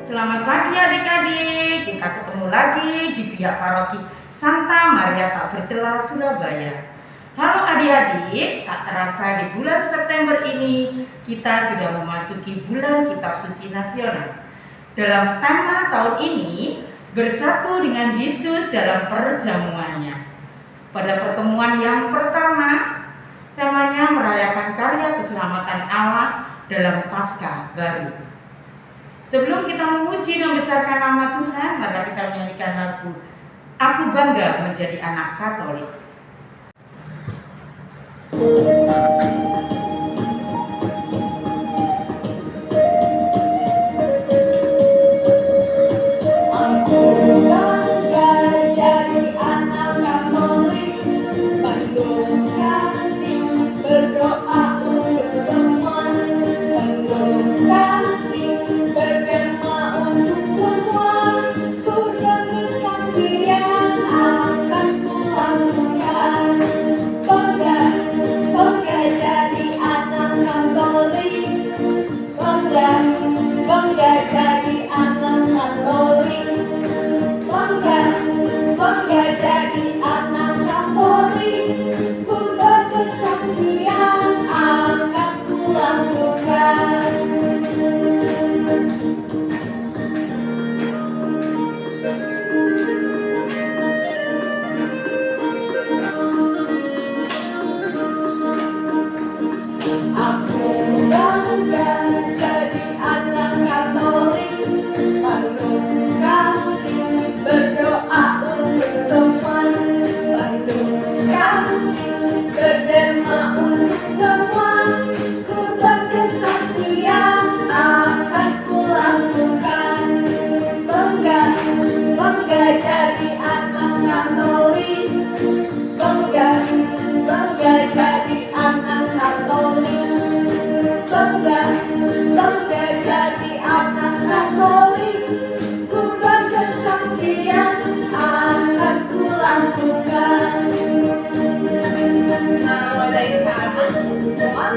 Selamat pagi adik-adik, kita ketemu lagi di pihak paroki Santa Maria Tak Bercela Surabaya. Halo adik-adik, tak terasa di bulan September ini kita sudah memasuki bulan Kitab Suci Nasional. Dalam tema tahun ini, bersatu dengan Yesus dalam perjamuannya. Pada pertemuan yang pertama, temanya merayakan karya keselamatan Allah dalam Paskah baru. Sebelum kita memuji dan membesarkan nama Tuhan, mari kita menyanyikan lagu Aku Bangga Menjadi Anak Katolik.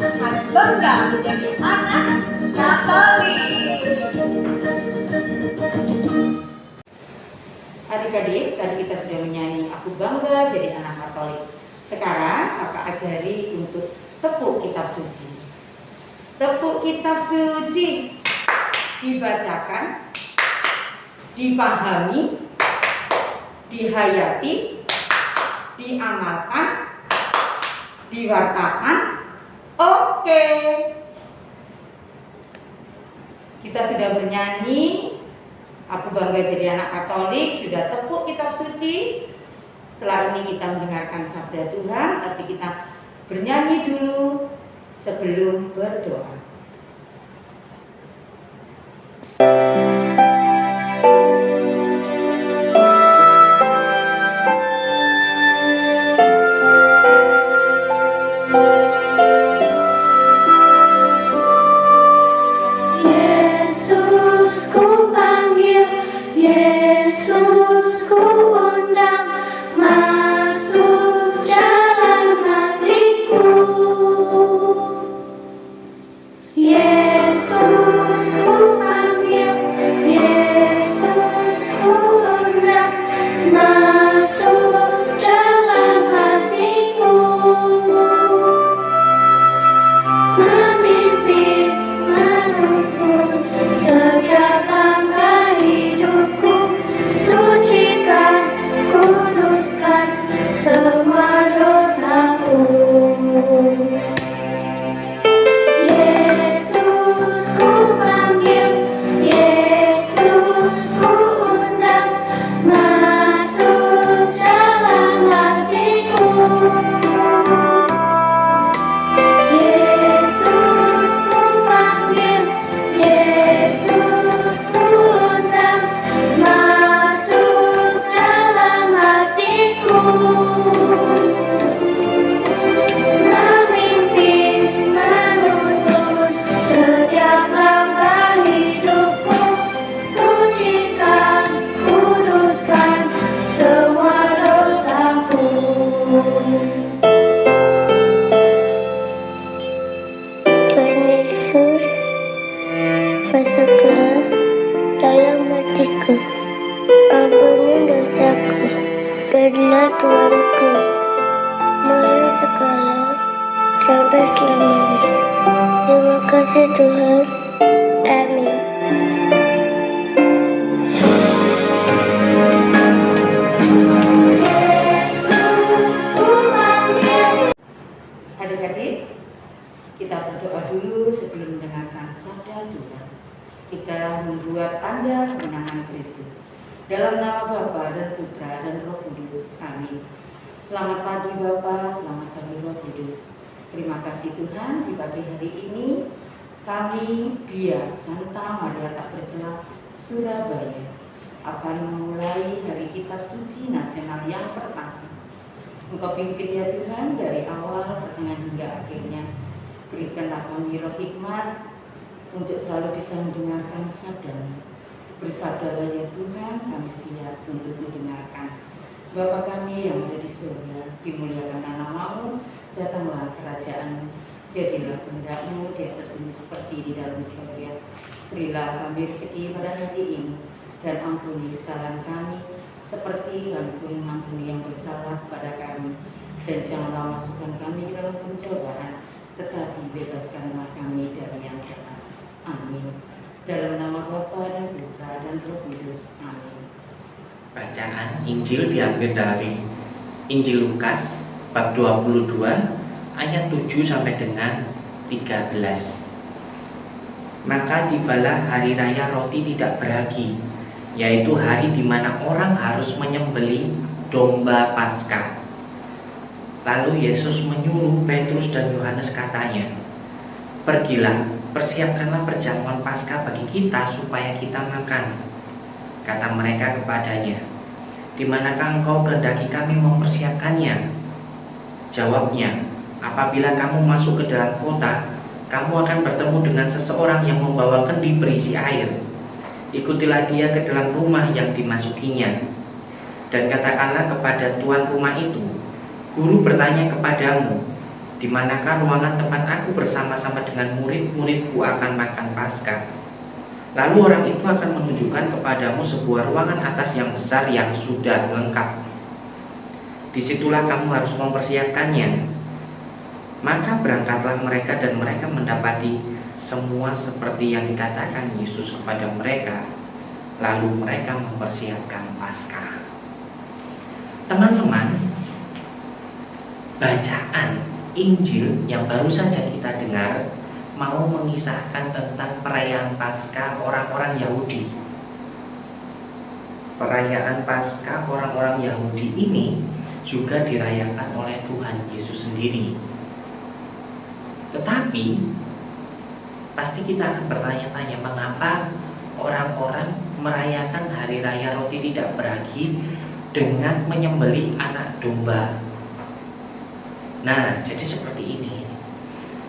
Harus bangga menjadi anak Katolik. Adik-adik, tadi kita sudah menyanyi Aku Bangga Jadi Anak Katolik. Sekarang kakak ajari untuk tepuk kitab suci. Tepuk kitab suci dibacakan, dipahami, dihayati, diamalkan, diwartakan. Oke. Kita sudah bernyanyi Aku Bangga Jadi Anak Katolik, sudah tepuk kitab suci. Setelah ini kita mendengarkan sabda Tuhan, tapi kita bernyanyi dulu sebelum berdoa. kasih Tuhan. Amin. Adik-adik, kita berdoa dulu sebelum mendengarkan sabda Tuhan. Kita membuat tanda kemenangan Kristus. Dalam nama Bapa dan Putra dan Roh Kudus. Amin. Selamat pagi Bapa, selamat pagi Roh Kudus. Terima kasih Tuhan, di pagi hari ini kami Bia Santa Maria Tak Bercela Surabaya akan memulai hari kitab suci nasional yang pertama. Engkau pimpin ya Tuhan dari awal, pertengahan hingga akhirnya. Berikanlah kami roh hikmat untuk selalu bisa mendengarkan sabda-Mu. Bersabdalah ya Tuhan, kami siap untuk mendengarkan. Bapa kami yang ada di surga, dimuliakan nama-Mu, datanglah kerajaan-Mu. Jadilah kehendak-Mu di atas bumi seperti di dalam surga. Berilah kami rezeki pada hari ini, dan ampuni kesalahan kami, seperti kami pun mengampuni yang bersalah kepada kami. Dan janganlah masukkan kami ke dalam pencobaan, tetapi bebaskanlah kami dari yang jahat. Amin. Dalam nama Bapa dan Putra dan Roh Kudus. Amin. Bacaan Injil diambil dari Injil Lukas bab 22 ayat 7 sampai dengan 13. Maka tibalah hari raya roti tidak beragi, yaitu hari di mana orang harus menyembelih domba Paskah. Lalu Yesus menyuruh Petrus dan Yohanes katanya, "Pergilah, persiapkanlah perjamuan Paskah bagi kita supaya kita makan." Kata mereka kepadanya, "Di manakah engkau kehendaki kami mempersiapkannya?" Jawabnya, "Apabila kamu masuk ke dalam kota, kamu akan bertemu dengan seseorang yang membawa kendi berisi air. Ikutilah dia ke dalam rumah yang dimasukinya, dan katakanlah kepada tuan rumah itu, 'Guru bertanya kepadamu, di manakah ruangan tempat aku bersama-sama dengan murid-muridku akan makan Paskah?' Lalu orang itu akan menunjukkan kepadamu sebuah ruangan atas yang besar yang sudah lengkap. Disitulah kamu harus mempersiapkannya." Maka berangkatlah mereka dan mereka mendapati semua seperti yang dikatakan Yesus kepada mereka. Lalu mereka mempersiapkan Paskah. Teman-teman, bacaan Injil yang baru saja kita dengar mau mengisahkan tentang perayaan Paskah orang-orang Yahudi. Perayaan Paskah orang-orang Yahudi ini juga dirayakan oleh Tuhan Yesus sendiri. Tetapi pasti kita akan bertanya-tanya, mengapa orang-orang merayakan hari raya roti tidak beragi dengan menyembelih anak domba? Nah, jadi seperti ini.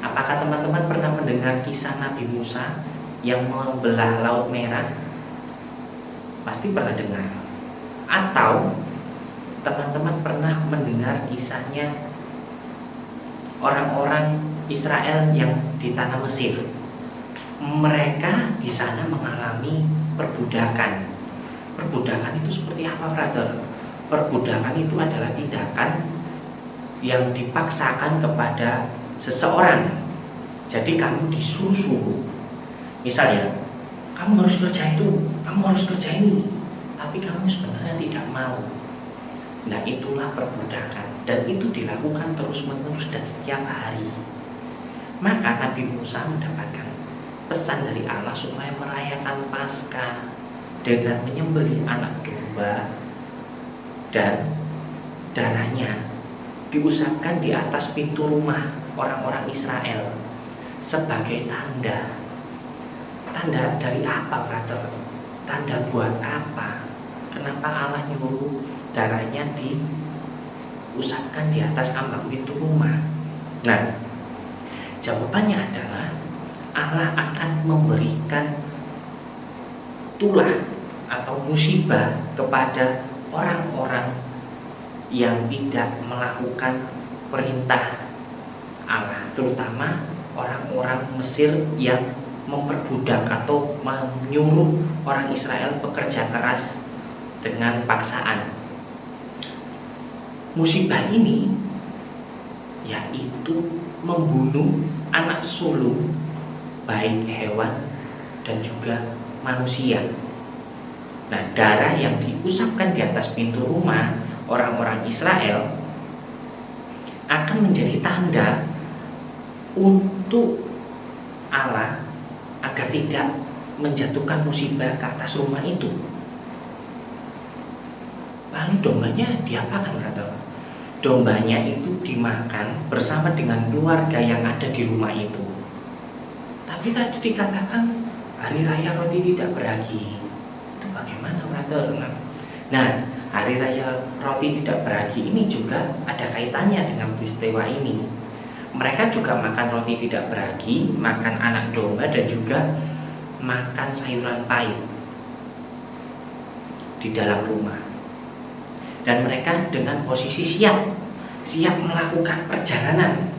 Apakah teman-teman pernah mendengar kisah Nabi Musa yang membelah Laut Merah? Pasti pernah dengar. Atau teman-teman pernah mendengar kisahnya orang-orang Israel yang di tanah Mesir? Mereka di sana mengalami perbudakan. Perbudakan itu seperti apa, brother? Perbudakan itu adalah tindakan yang dipaksakan kepada seseorang. Jadi kamu disuruh-suruh. Misalnya, kamu harus kerja itu, kamu harus kerja ini, tapi kamu sebenarnya tidak mau. Nah, itulah perbudakan, dan itu dilakukan terus-menerus dan setiap hari. Maka Nabi Musa mendapatkan pesan dari Allah supaya merayakan Paskah dengan menyembelih anak domba, dan darahnya diusapkan di atas pintu rumah orang-orang Israel sebagai tanda. Tanda dari apa, brother? Tanda buat apa? Kenapa Allah nyuruh darahnya diusapkan di atas ambang pintu rumah? Nah, jawabannya adalah Allah akan memberikan tulah atau musibah kepada orang-orang yang tidak melakukan perintah Allah, terutama orang-orang Mesir yang memperbudak atau menyuruh orang Israel bekerja keras dengan paksaan. Musibah ini yaitu membunuh anak sulung baik hewan dan juga manusia. Nah, darah yang diusapkan di atas pintu rumah orang-orang Israel akan menjadi tanda untuk Allah agar tidak menjatuhkan musibah ke atas rumah itu. Lalu dombanya diapakan, brother? Dombanya itu dimakan bersama dengan keluarga yang ada di rumah itu. Tapi tadi dikatakan hari raya roti tidak beragi. Itu bagaimana, brother? Nah, hari raya roti tidak beragi ini juga ada kaitannya dengan peristiwa ini. Mereka juga makan roti tidak beragi, makan anak domba, dan juga makan sayuran pahit di dalam rumah. Dan mereka dengan posisi siap melakukan perjalanan.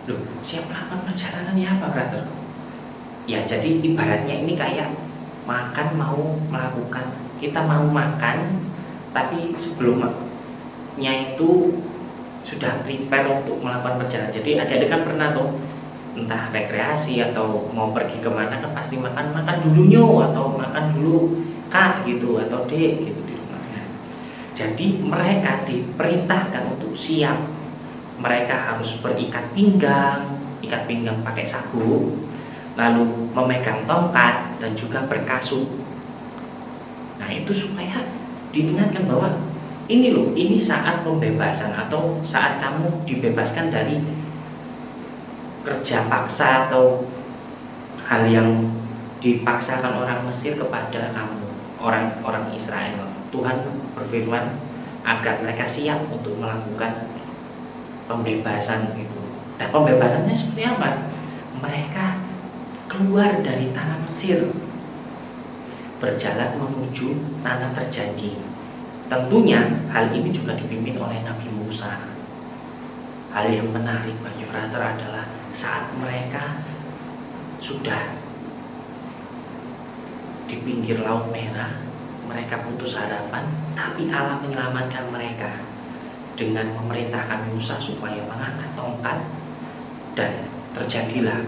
Loh, siap melakukan perjalanan ya apa, brother? Ya, jadi ibaratnya ini kayak kita mau makan, tapi sebelumnya itu sudah prepare untuk melakukan perjalanan. Jadi adik-adik kan pernah tuh, entah rekreasi atau mau pergi kemana kan pasti makan dulu nyo, atau makan dulu kak gitu, atau dek gitu di rumahnya. Jadi mereka diperintahkan untuk siap. Mereka harus berikat pinggang pakai sabuk, lalu memegang tongkat dan juga berkasut. Nah, itu supaya diingatkan bahwa ini saat pembebasan, atau saat kamu dibebaskan dari kerja paksa atau hal yang dipaksakan orang Mesir kepada kamu, orang Israel. Tuhan berfirman agar mereka siap untuk melakukan pembebasan itu. Nah, pembebasannya seperti apa? Mereka keluar dari tanah Mesir, berjalan menuju tanah terjanji. Tentunya hal ini juga dipimpin oleh Nabi Musa. Hal yang menarik bagi brother adalah saat mereka sudah di pinggir Laut Merah, mereka putus harapan, tapi Allah menyelamatkan mereka dengan memerintahkan Musa supaya mengangkat tongkat, dan terjadilah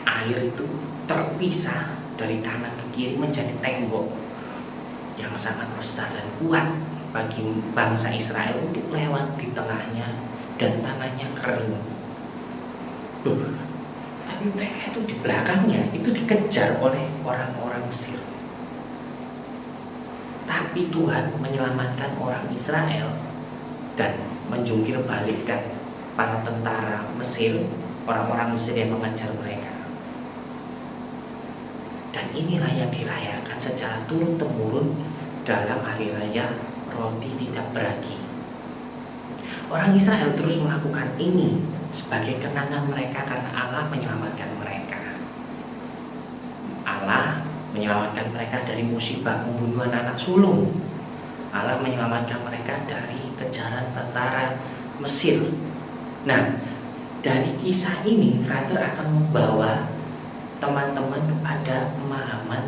air itu terpisah dari kanan ke kiri menjadi tembok yang sangat besar dan kuat bagi bangsa Israel untuk lewat di tengahnya, dan tanahnya kering. Tapi mereka itu di belakangnya itu dikejar oleh orang-orang Mesir. Tapi Tuhan menyelamatkan orang Israel dan menjungkir balikkan para tentara Mesir, orang-orang Mesir yang mengejar mereka. Dan inilah yang dirayakan secara turun-temurun dalam hari raya roti tidak beragi. Orang Israel terus melakukan ini sebagai kenangan mereka karena Allah menyelamatkan mereka. Allah menyelamatkan mereka dari musibah pembunuhan anak sulung. Allah menyelamatkan mereka dari kejaran tentara Mesir. Nah, dari kisah ini Frater akan membawa teman-teman kepada pemahaman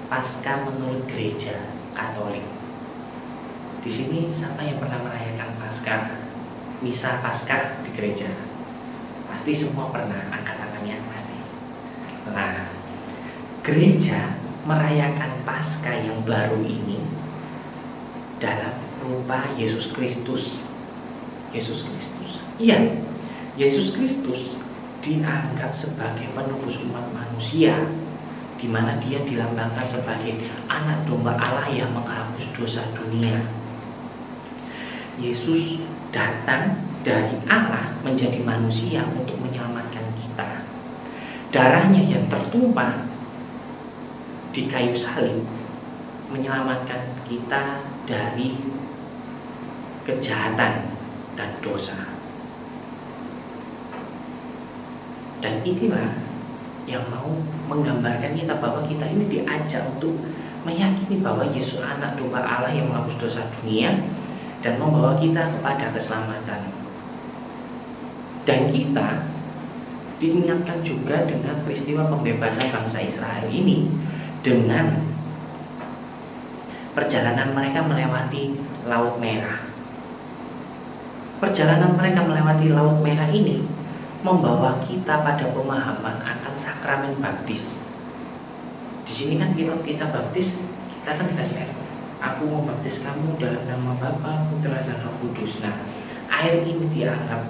Paskah menurut gereja Katolik. Di sini siapa yang pernah merayakan Paskah, misa Paskah di gereja? Pasti semua pernah, angkat tangannya pasti. Nah, gereja merayakan Paskah yang baru ini dalam rupa Yesus Kristus. Iya, Yesus Kristus dianggap sebagai penebus umat manusia, di mana dia dilambangkan sebagai anak domba Allah yang menghapus dosa dunia. Yesus datang dari Allah menjadi manusia untuk menyelamatkan kita. Darahnya yang tertumpah di kayu salib menyelamatkan kita dari kejahatan dan dosa. Dan inilah yang mau menggambarkan kita bahwa kita ini diajak untuk meyakini bahwa Yesus anak domba Allah yang menghapus dosa dunia dan membawa kita kepada keselamatan. Dan kita diingatkan juga dengan peristiwa pembebasan bangsa Israel ini dengan perjalanan mereka melewati Laut Merah. Perjalanan mereka melewati Laut Merah ini membawa kita pada pemahaman akan sakramen baptis. Di sini kan kita baptis, kita kan dikasih air. Aku mau baptis kamu dalam nama Bapa, Putra dan Roh Kudus. Nah, air ini dianggap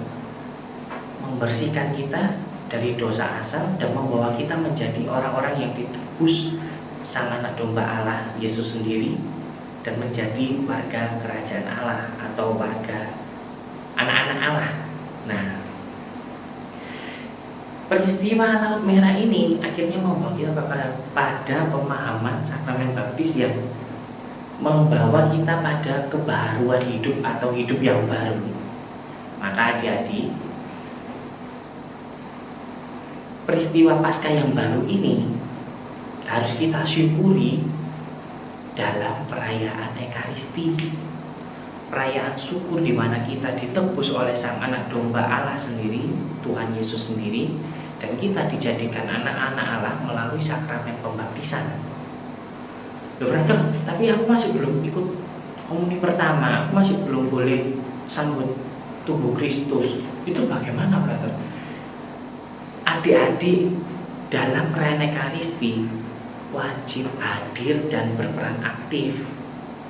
membersihkan kita dari dosa asal dan membawa kita menjadi orang-orang yang ditebus Sang Anak Domba Allah Yesus sendiri dan menjadi warga kerajaan Allah atau warga anak-anak Allah. Nah, peristiwa Laut Merah ini akhirnya membawa kita pada pemahaman sakramen baptis yang membawa kita pada kebaruan hidup atau hidup yang baru. Maka adik-adik, peristiwa Paskah yang baru ini harus kita syukuri dalam perayaan Ekaristi, perayaan syukur di mana kita ditebus oleh Sang Anak Domba Allah sendiri, Tuhan Yesus sendiri, dan kita dijadikan anak-anak Allah melalui sakramen pembaptisan. Loh brother, tapi aku masih belum ikut komuni pertama, aku masih belum boleh sambut tubuh Kristus. Itu bagaimana brother? Adik-adik dalam perayaan Ekaristi wajib hadir dan berperan aktif.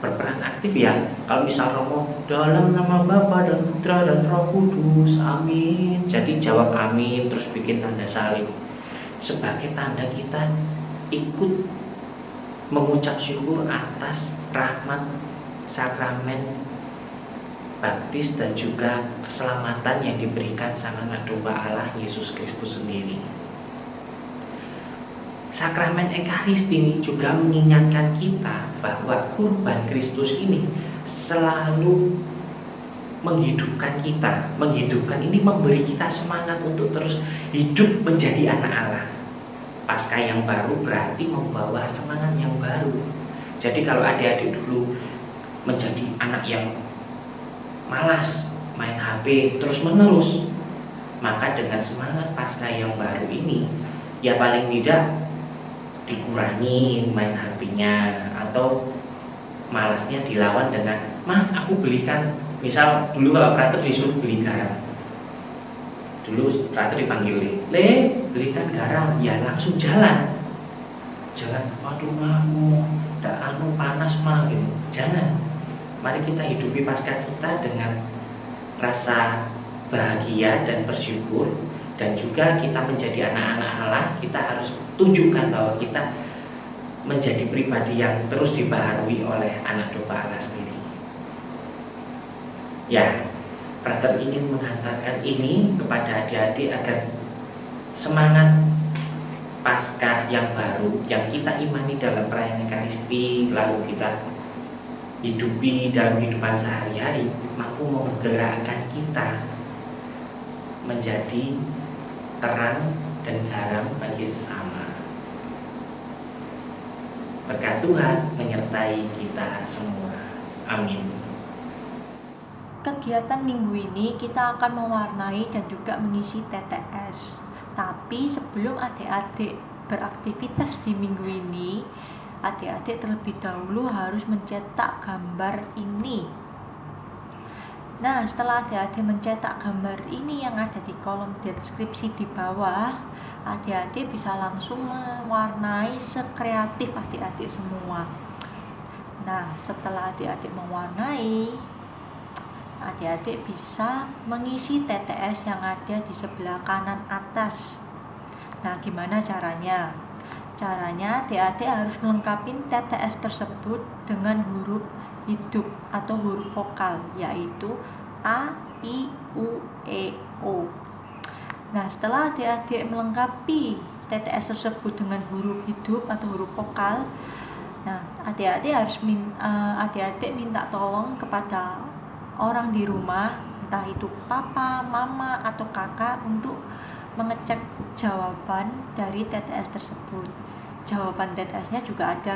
Berperan aktif ya. Kalau misal Romo dalam nama Bapa dan Putra dan Roh Kudus, amin. Jadi jawab amin, terus bikin tanda salib sebagai tanda kita ikut mengucap syukur atas rahmat sakramen baptis dan juga keselamatan yang diberikan Sang Anak Domba Allah Yesus Kristus sendiri. Sakramen Ekaristi ini juga mengingatkan kita bahwa kurban Kristus ini selalu menghidupkan kita. Menghidupkan ini memberi kita semangat untuk terus hidup menjadi anak Allah. Paskah yang baru berarti membawa semangat yang baru. Jadi kalau adik-adik dulu menjadi anak yang malas main HP terus menerus, maka dengan semangat Paskah yang baru ini ya paling tidak dikurangi main HP-nya, atau malasnya dilawan dengan mah aku belikan. Misal dulu kalau frater disuruh beli garam, dulu frater dipanggil le belikan garam, ya langsung jalan, waduh mah anu panas mah gitu. Jangan, mari kita hidupi Paskah kita dengan rasa bahagia dan bersyukur, dan juga kita menjadi anak-anak Allah. Kita harus tunjukkan bahwa kita menjadi pribadi yang terus dibaharui oleh Anak Domba Allah sendiri. Ya, frater ingin menghantarkan ini kepada adik-adik agar semangat Paskah yang baru yang kita imani dalam perayaan Ekaristi lalu kita hidupi dalam kehidupan sehari-hari mampu menggerakkan kita menjadi terang dan garam bagi sesama. Berkat Tuhan menyertai kita semua. Amin. Kegiatan minggu ini kita akan mewarnai dan juga mengisi TTS. Tapi sebelum adik-adik beraktivitas di minggu ini, adik-adik terlebih dahulu harus mencetak gambar ini. Nah, setelah adik-adik mencetak gambar ini yang ada di kolom deskripsi di bawah, adik-adik bisa langsung mewarnai sekreatif adik-adik semua. Nah, setelah adik-adik mewarnai, adik-adik bisa mengisi TTS yang ada di sebelah kanan atas. Nah, gimana caranya? Caranya adik-adik harus melengkapi TTS tersebut dengan huruf hidup atau huruf vokal, yaitu A, I, U, E, O. Nah, setelah adik-adik melengkapi TTS tersebut dengan huruf hidup atau huruf vokal, nah adik-adik harus adik-adik minta tolong kepada orang di rumah, entah itu papa, mama, atau kakak, untuk mengecek jawaban dari TTS tersebut. Jawaban TTS-nya juga ada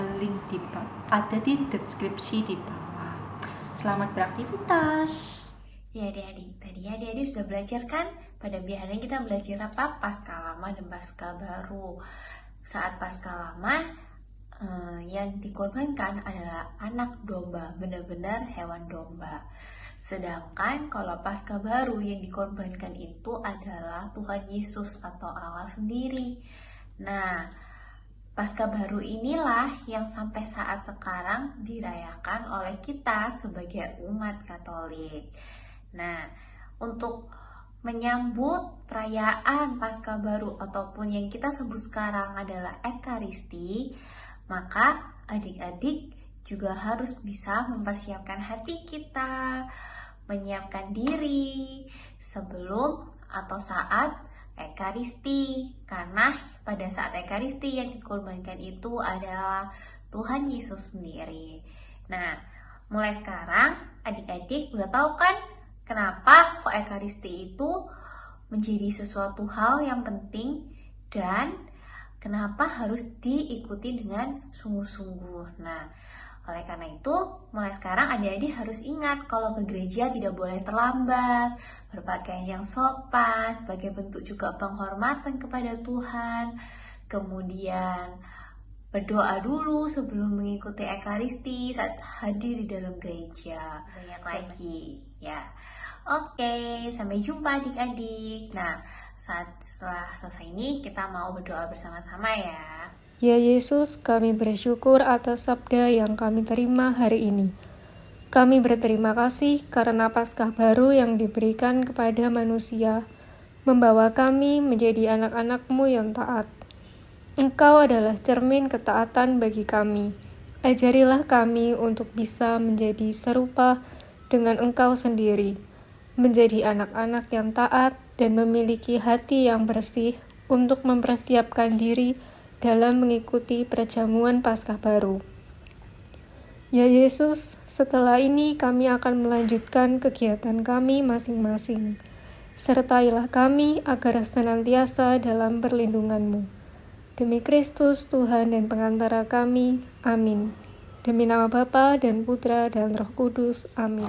ada di deskripsi di bawah. Selamat beraktivitas. Ya adik-adik, tadi adik-adik sudah belajar kan? Pada biasanya kita belajar apa? Paskah lama dan Paskah baru. Saat Paskah lama, yang dikorbankan adalah anak domba, benar-benar hewan domba. Sedangkan kalau Paskah baru yang dikorbankan itu adalah Tuhan Yesus atau Allah sendiri. Nah, Paskah baru inilah yang sampai saat sekarang dirayakan oleh kita sebagai umat Katolik. Nah, untuk menyambut perayaan Paskah baru ataupun yang kita sebut sekarang adalah Ekaristi, maka adik-adik juga harus bisa mempersiapkan hati kita, menyiapkan diri sebelum atau saat Ekaristi, karena pada saat Ekaristi yang dikorbankan itu adalah Tuhan Yesus sendiri. Nah, mulai sekarang adik-adik udah tahu kan kenapa kok Ekaristi itu menjadi sesuatu hal yang penting dan kenapa harus diikuti dengan sungguh-sungguh. Nah, oleh karena itu, mulai sekarang adik-adik harus ingat kalau ke gereja tidak boleh terlambat, berpakaian yang sopan sebagai bentuk juga penghormatan kepada Tuhan, kemudian berdoa dulu sebelum mengikuti Ekaristi saat hadir di dalam gereja. Banyak lagi, ya. Oke, sampai jumpa adik-adik. Nah, setelah selesai ini kita mau berdoa bersama-sama ya. Ya Yesus, kami bersyukur atas sabda yang kami terima hari ini. Kami berterima kasih karena Paskah baru yang diberikan kepada manusia, membawa kami menjadi anak-anak-Mu yang taat. Engkau adalah cermin ketaatan bagi kami. Ajarilah kami untuk bisa menjadi serupa dengan Engkau sendiri, menjadi anak-anak yang taat dan memiliki hati yang bersih untuk mempersiapkan diri dalam mengikuti perjamuan Paskah baru. Ya Yesus, setelah ini kami akan melanjutkan kegiatan kami masing-masing. Sertailah kami agar senantiasa dalam perlindungan-Mu. Demi Kristus Tuhan dan pengantara kami, amin. Demi nama Bapa dan Putra dan Roh Kudus, amin.